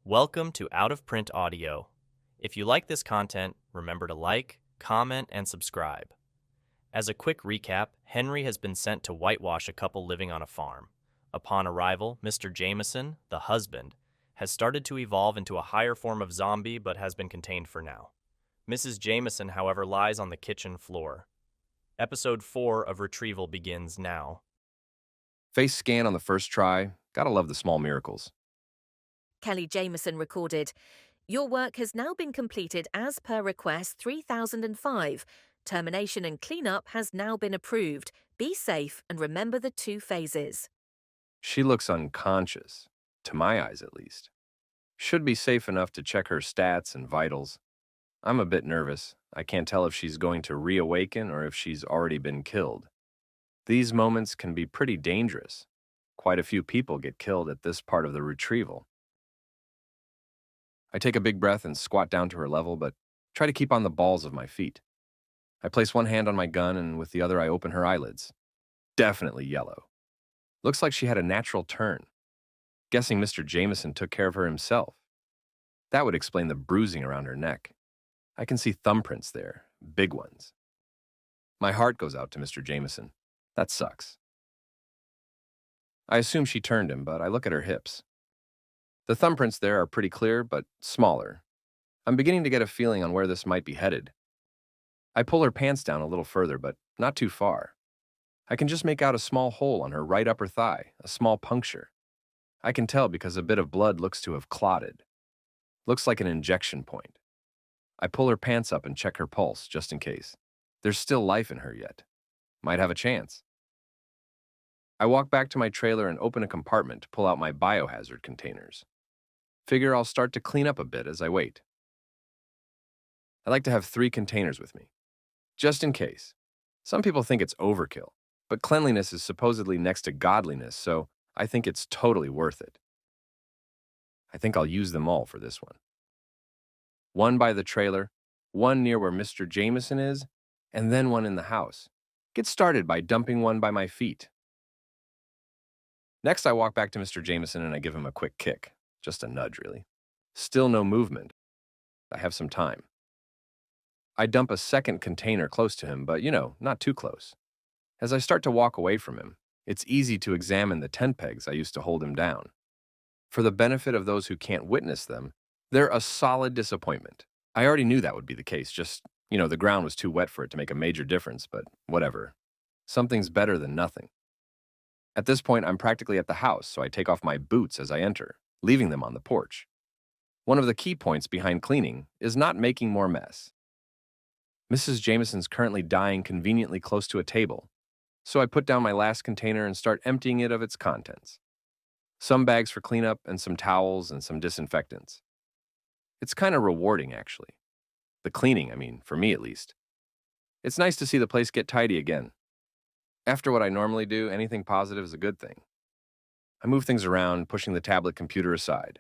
Welcome to Out of Print Audio. If you like this content, remember to like, comment, and subscribe. As a quick recap, Henry has been sent to whitewash a couple living on a farm. Upon arrival, Mr. Jamison, the husband, has started to evolve into a higher form of zombie but has been contained for now. Mrs. Jamison, however, lies on the kitchen floor. Episode 4 of Retrieval begins now. Face scan on the first try. Gotta love the small miracles. Kelly Jamison recorded, "Your work has now been completed as per request 3005. Termination and cleanup has now been approved. Be safe and remember the 2 phases." She looks unconscious, to my eyes at least. Should be safe enough to check her stats and vitals. I'm a bit nervous. I can't tell if she's going to reawaken or if she's already been killed. These moments can be pretty dangerous. Quite a few people get killed at this part of the retrieval. I take a big breath and squat down to her level, but try to keep on the balls of my feet. I place one hand on my gun, and with the other I open her eyelids. Definitely yellow. Looks like she had a natural turn. Guessing Mr. Jamison took care of her himself. That would explain the bruising around her neck. I can see thumbprints there, big ones. My heart goes out to Mr. Jamison. That sucks. I assume she turned him, but I look at her hips. The thumbprints there are pretty clear, but smaller. I'm beginning to get a feeling on where this might be headed. I pull her pants down a little further, but not too far. I can just make out a small hole on her right upper thigh, a small puncture. I can tell because a bit of blood looks to have clotted. Looks like an injection point. I pull her pants up and check her pulse, just in case. There's still life in her yet. Might have a chance. I walk back to my trailer and open a compartment to pull out my biohazard containers. Figure I'll start to clean up a bit as I wait. I like to have 3 containers with me, just in case. Some people think it's overkill, but cleanliness is supposedly next to godliness, so I think it's totally worth it. I think I'll use them all for this one. One by the trailer, one near where Mr. Jamison is, and then one in the house. Get started by dumping one by my feet. Next, I walk back to Mr. Jamison and I give him a quick kick. Just a nudge, really. Still no movement. I have some time. I dump a second container close to him, but not too close. As I start to walk away from him, it's easy to examine the tent pegs I used to hold him down. For the benefit of those who can't witness them, they're a solid disappointment. I already knew that would be the case, just, the ground was too wet for it to make a major difference, but whatever. Something's better than nothing. At this point, I'm practically at the house, so I take off my boots as I enter, leaving them on the porch. One of the key points behind cleaning is not making more mess. Mrs. Jamison's currently dying conveniently close to a table, so I put down my last container and start emptying it of its contents. Some bags for cleanup and some towels and some disinfectants. It's kind of rewarding, actually. The cleaning, for me at least. It's nice to see the place get tidy again. After what I normally do, anything positive is a good thing. I move things around, pushing the tablet computer aside.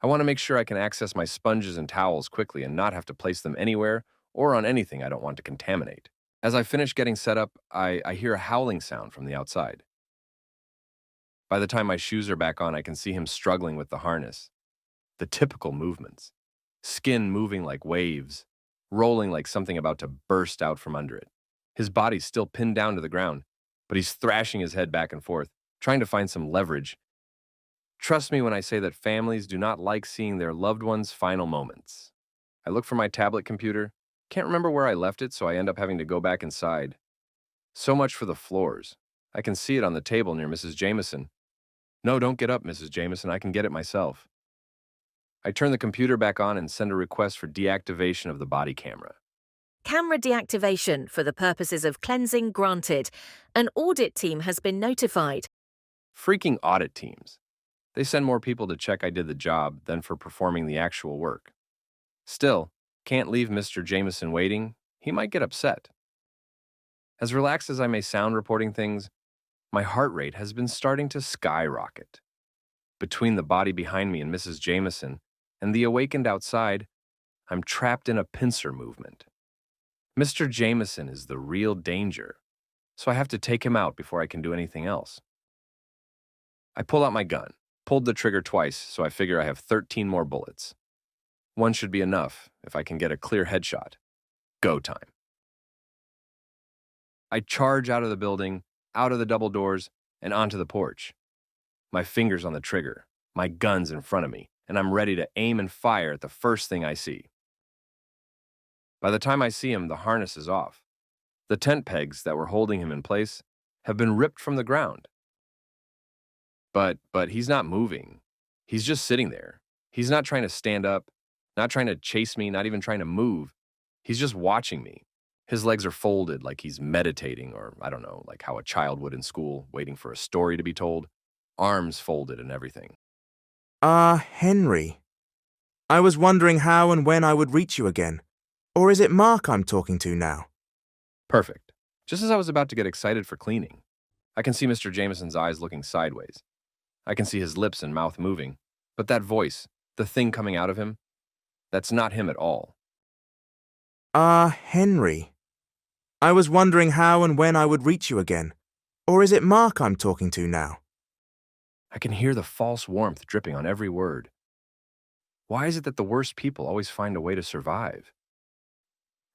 I want to make sure I can access my sponges and towels quickly and not have to place them anywhere or on anything I don't want to contaminate. As I finish getting set up, I hear a howling sound from the outside. By the time my shoes are back on, I can see him struggling with the harness. The typical movements. Skin moving like waves, rolling like something about to burst out from under it. His body's still pinned down to the ground, but he's thrashing his head back and forth, trying to find some leverage. Trust me when I say that families do not like seeing their loved ones' final moments. I look for my tablet computer. Can't remember where I left it, so I end up having to go back inside. So much for the floors. I can see it on the table near Mrs. Jamison. No, don't get up, Mrs. Jamison. I can get it myself. I turn the computer back on and send a request for deactivation of the body camera. Camera deactivation for the purposes of cleansing granted. An audit team has been notified. Freaking audit teams. They send more people to check I did the job than for performing the actual work. Still, can't leave Mr. Jamison waiting. He might get upset. As relaxed as I may sound reporting things, my heart rate has been starting to skyrocket. Between the body behind me and Mrs. Jamison and the awakened outside, I'm trapped in a pincer movement. Mr. Jamison is the real danger, so I have to take him out before I can do anything else. I pull out my gun, Pulled the trigger twice, so I figure I have 13 more bullets. One should be enough if I can get a clear headshot. Go time. I charge out of the building, out of the double doors, and onto the porch. My fingers on the trigger, my guns in front of me, and I'm ready to aim and fire at the first thing I see. By the time I see him, the harness is off. The tent pegs that were holding him in place have been ripped from the ground. But he's not moving. He's just sitting there. He's not trying to stand up, not trying to chase me, not even trying to move. He's just watching me. His legs are folded like he's meditating, or I don't know, like how a child would in school, waiting for a story to be told. Arms folded and everything. Henry. I was wondering how and when I would reach you again. Or is it Mark I'm talking to now? Perfect. Just as I was about to get excited for cleaning, I can see Mr. Jamison's eyes looking sideways. I can see his lips and mouth moving, but that voice, the thing coming out of him, that's not him at all. Henry. I was wondering how and when I would reach you again. Or is it Mark I'm talking to now? I can hear the false warmth dripping on every word. Why is it that the worst people always find a way to survive?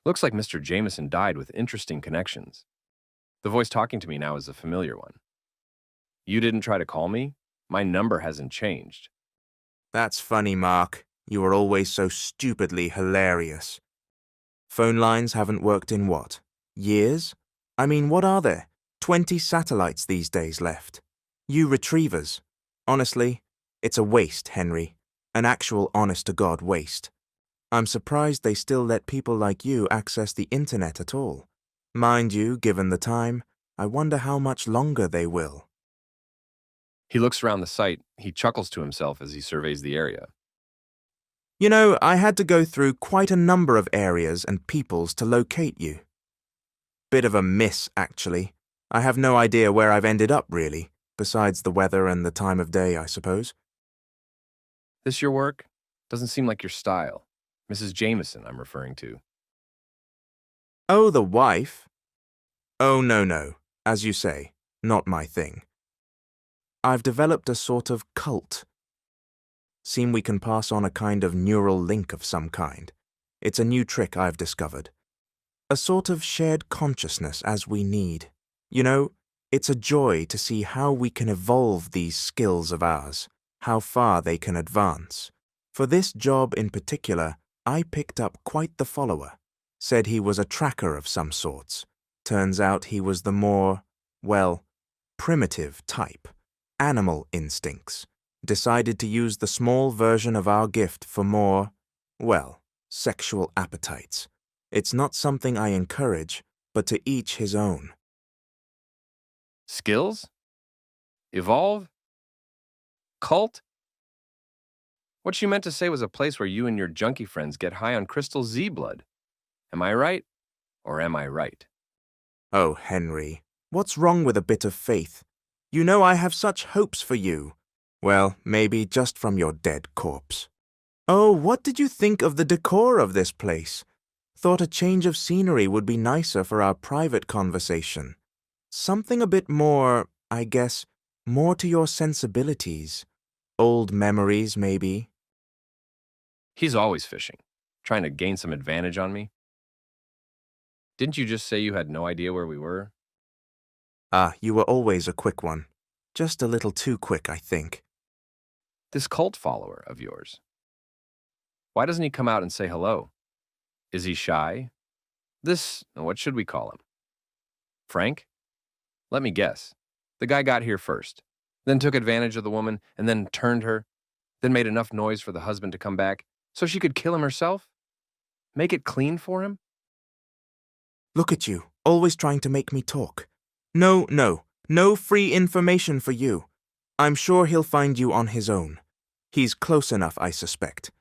Looks like Mr. Jamison died with interesting connections. The voice talking to me now is a familiar one. You didn't try to call me? My number hasn't changed. That's funny, Mark. You are always so stupidly hilarious. Phone lines haven't worked in what? Years? I mean, what are there? 20 satellites these days left. You retrievers. Honestly, it's a waste, Henry. An actual honest-to-God waste. I'm surprised they still let people like you access the internet at all. Mind you, given the time, I wonder how much longer they will. He looks around the site. He chuckles to himself as he surveys the area. You know, I had to go through quite a number of areas and peoples to locate you. Bit of a miss, actually. I have no idea where I've ended up, really, besides the weather and the time of day, I suppose. This your work? Doesn't seem like your style. Mrs. Jamison, I'm referring to. Oh, the wife? Oh, no. As you say, not my thing. I've developed a sort of cult. Seem we can pass on a kind of neural link of some kind. It's a new trick I've discovered. A sort of shared consciousness as we need. You know, it's a joy to see how we can evolve these skills of ours, how far they can advance. For this job in particular, I picked up quite the follower. Said he was a tracker of some sorts. Turns out he was the more, well, primitive type. Animal instincts. Decided to use the small version of our gift for more, well, sexual appetites. It's not something I encourage, but to each his own. Skills? Evolve? Cult? What she meant to say was a place where you and your junkie friends get high on crystal Z blood. Am I right? Or am I right? Oh, Henry, what's wrong with a bit of faith? You know I have such hopes for you. Well, maybe just from your dead corpse. Oh, what did you think of the decor of this place? Thought a change of scenery would be nicer for our private conversation. Something a bit more, I guess, more to your sensibilities. Old memories, maybe. He's always fishing, trying to gain some advantage on me. Didn't you just say you had no idea where we were? You were always a quick one. Just a little too quick, I think. This cult follower of yours. Why doesn't he come out and say hello? Is he shy? What should we call him? Frank? Let me guess. The guy got here first, then took advantage of the woman, and then turned her, then made enough noise for the husband to come back so she could kill him herself? Make it clean for him? Look at you, always trying to make me talk. No free information for you. I'm sure he'll find you on his own. He's close enough, I suspect.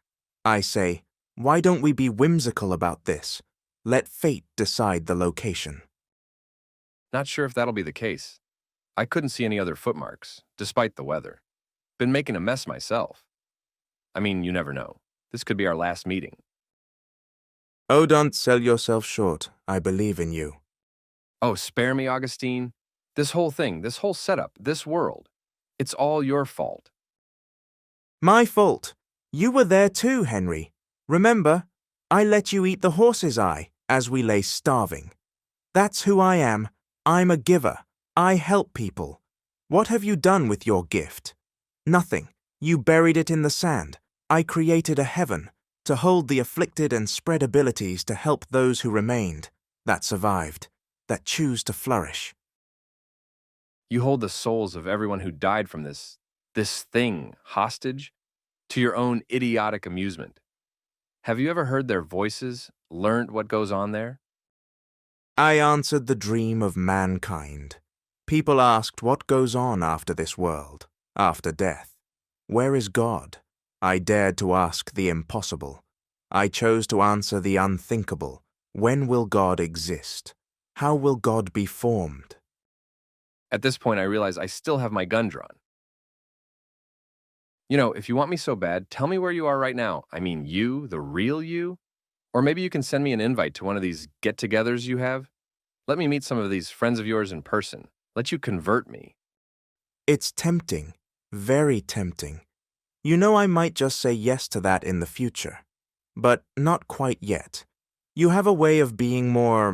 I say, why don't we be whimsical about this? Let fate decide the location. Not sure if that'll be the case. I couldn't see any other footmarks, despite the weather. Been making a mess myself. I mean, you never know. This could be our last meeting. Oh, don't sell yourself short. I believe in you. Oh, spare me, Augustine. This whole thing, this whole setup, this world, it's all your fault. My fault. You were there too, Henry. Remember, I let you eat the horse's eye as we lay starving. That's who I am. I'm a giver. I help people. What have you done with your gift? Nothing. You buried it in the sand. I created a heaven to hold the afflicted and spread abilities to help those who remained, that survived, that choose to flourish. You hold the souls of everyone who died from this thing hostage to your own idiotic amusement. Have you ever heard their voices, learned what goes on there? I answered the dream of mankind. People asked what goes on after this world, after death. Where is God? I dared to ask the impossible. I chose to answer the unthinkable. When will God exist? How will God be formed? At this point, I realize I still have my gun drawn. You know, if you want me so bad, tell me where you are right now. I mean, you, the real you? Or maybe you can send me an invite to one of these get-togethers you have. Let me meet some of these friends of yours in person. Let you convert me. It's tempting, very tempting. You know I might just say yes to that in the future. But not quite yet. You have a way of being more,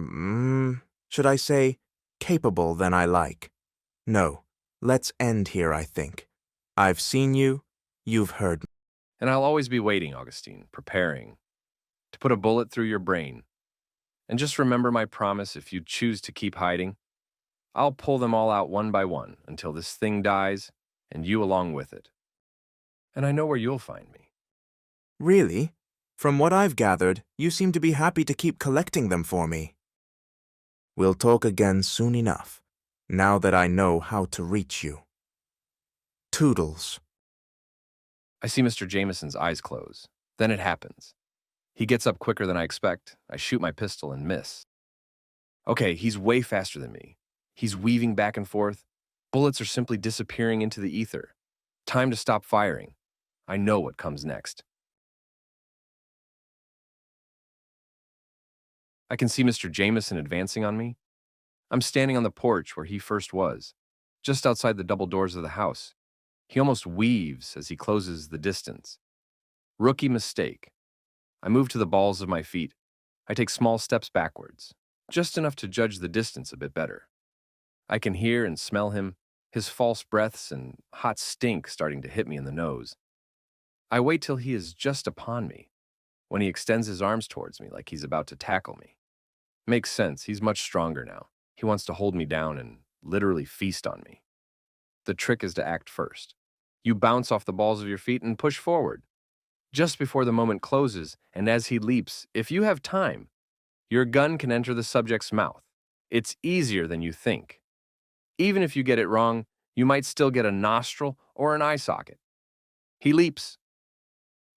should I say, capable than I like. No, let's end here, I think. I've seen you, you've heard me. And I'll always be waiting, Augustine, preparing to put a bullet through your brain. And just remember my promise, if you choose to keep hiding, I'll pull them all out one by one until this thing dies, and you along with it. And I know where you'll find me. Really? From what I've gathered, you seem to be happy to keep collecting them for me. We'll talk again soon enough, now that I know how to reach you. Toodles. I see Mr. Jamison's eyes close. Then it happens. He gets up quicker than I expect. I shoot my pistol and miss. Okay, he's way faster than me. He's weaving back and forth. Bullets are simply disappearing into the ether. Time to stop firing. I know what comes next. I can see Mr. Jamison advancing on me. I'm standing on the porch where he first was, just outside the double doors of the house. He almost weaves as he closes the distance. Rookie mistake. I move to the balls of my feet. I take small steps backwards, just enough to judge the distance a bit better. I can hear and smell him, his false breaths and hot stink starting to hit me in the nose. I wait till he is just upon me, when he extends his arms towards me like he's about to tackle me. Makes sense, he's much stronger now. He wants to hold me down and literally feast on me. The trick is to act first. You bounce off the balls of your feet and push forward. Just before the moment closes, and as he leaps, if you have time, your gun can enter the subject's mouth. It's easier than you think. Even if you get it wrong, you might still get a nostril or an eye socket. He leaps.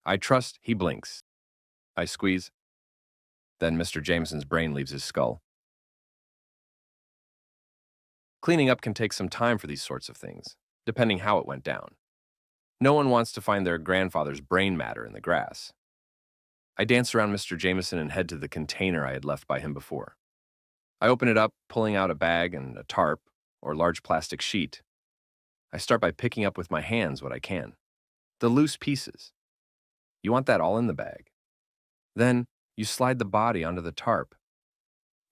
I trust he blinks. I squeeze. Then Mr. Jamison's brain leaves his skull. Cleaning up can take some time for these sorts of things, depending how it went down. No one wants to find their grandfather's brain matter in the grass. I dance around Mr. Jamison and head to the container I had left by him before. I open it up, pulling out a bag and a tarp, or large plastic sheet. I start by picking up with my hands what I can. The loose pieces. You want that all in the bag. Then, you slide the body onto the tarp.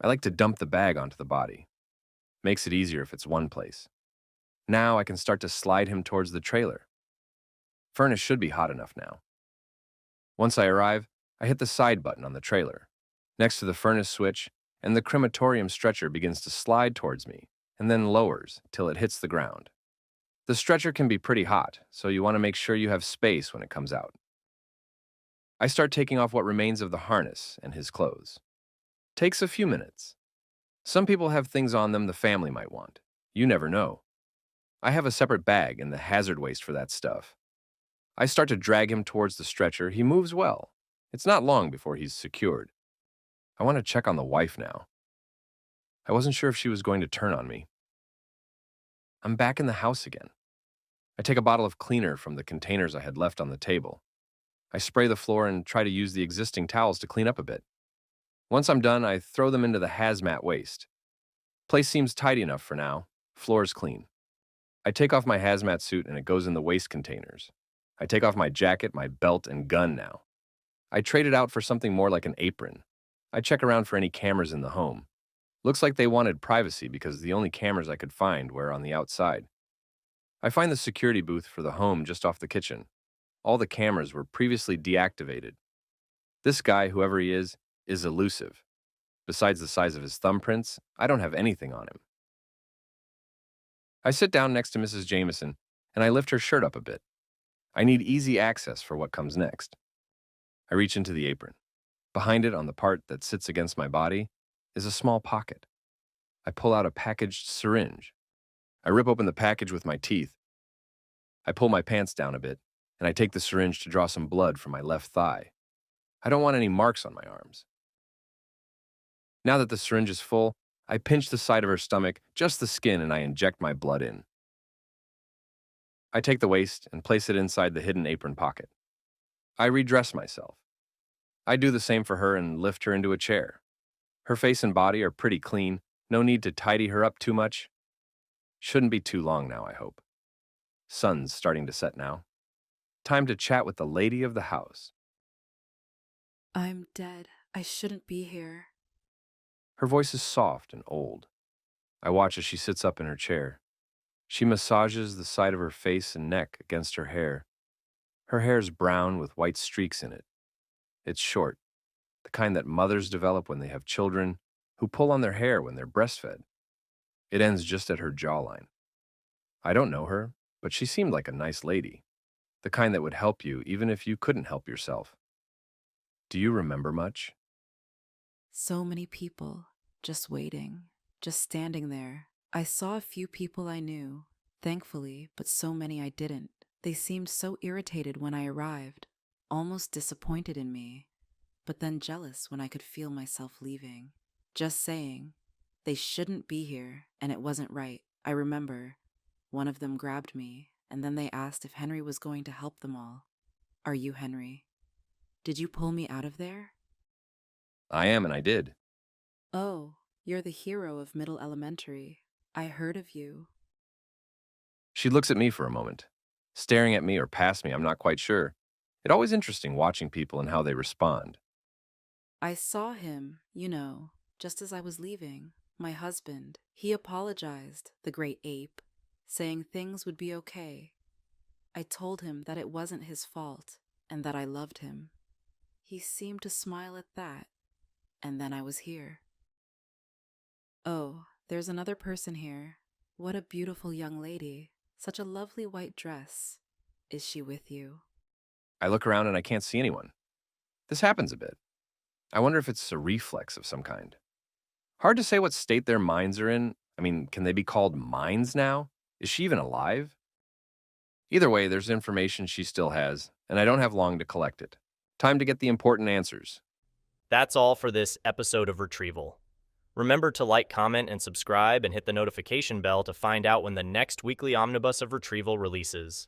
I like to dump the bag onto the body. Makes it easier if it's one place. Now I can start to slide him towards the trailer. Furnace should be hot enough now. Once I arrive, I hit the side button on the trailer, next to the furnace switch, and the crematorium stretcher begins to slide towards me, and then lowers till it hits the ground. The stretcher can be pretty hot, so you want to make sure you have space when it comes out. I start taking off what remains of the harness and his clothes. Takes a few minutes. Some people have things on them the family might want. You never know. I have a separate bag in the hazard waste for that stuff. I start to drag him towards the stretcher. He moves well. It's not long before he's secured. I want to check on the wife now. I wasn't sure if she was going to turn on me. I'm back in the house again. I take a bottle of cleaner from the containers I had left on the table. I spray the floor and try to use the existing towels to clean up a bit. Once I'm done, I throw them into the hazmat waste. Place seems tidy enough for now. Floor's clean. I take off my hazmat suit and it goes in the waste containers. I take off my jacket, my belt, and gun now. I trade it out for something more like an apron. I check around for any cameras in the home. Looks like they wanted privacy because the only cameras I could find were on the outside. I find the security booth for the home just off the kitchen. All the cameras were previously deactivated. This guy, whoever he is elusive. Besides the size of his thumbprints, I don't have anything on him. I sit down next to Mrs. Jamison, and I lift her shirt up a bit. I need easy access for what comes next. I reach into the apron. Behind it, on the part that sits against my body, is a small pocket. I pull out a packaged syringe. I rip open the package with my teeth. I pull my pants down a bit, and I take the syringe to draw some blood from my left thigh. I don't want any marks on my arms. Now that the syringe is full, I pinch the side of her stomach, just the skin, and I inject my blood in. I take the waste and place it inside the hidden apron pocket. I redress myself. I do the same for her and lift her into a chair. Her face and body are pretty clean, no need to tidy her up too much. Shouldn't be too long now, I hope. Sun's starting to set now. Time to chat with the lady of the house. I'm dead. I shouldn't be here. Her voice is soft and old. I watch as she sits up in her chair. She massages the side of her face and neck against her hair. Her hair's brown with white streaks in it. It's short, the kind that mothers develop when they have children who pull on their hair when they're breastfed. It ends just at her jawline. I don't know her, but she seemed like a nice lady, the kind that would help you even if you couldn't help yourself. Do you remember much? So many people, just waiting, just standing there. I saw a few people I knew, thankfully, but so many I didn't. They seemed so irritated when I arrived, almost disappointed in me, but then jealous when I could feel myself leaving. Just saying, they shouldn't be here, and it wasn't right. I remember one of them grabbed me, and then they asked if Henry was going to help them all. Are you Henry? Did you pull me out of there? I am, and I did. Oh, you're the hero of middle elementary. I heard of you. She looks at me for a moment. Staring at me or past me, I'm not quite sure. It's always interesting watching people and how they respond. I saw him, just as I was leaving. My husband. He apologized, the great ape, saying things would be okay. I told him that it wasn't his fault and that I loved him. He seemed to smile at that, and then I was here. Oh, there's another person here. What a beautiful young lady. Such a lovely white dress. Is she with you? I look around and I can't see anyone. This happens a bit. I wonder if it's a reflex of some kind. Hard to say what state their minds are in. I mean, can they be called minds now? Is she even alive? Either way, there's information she still has, and I don't have long to collect it. Time to get the important answers. That's all for this episode of Retrieval. Remember to like, comment, and subscribe, and hit the notification bell to find out when the next weekly Omnibus of Retrieval releases.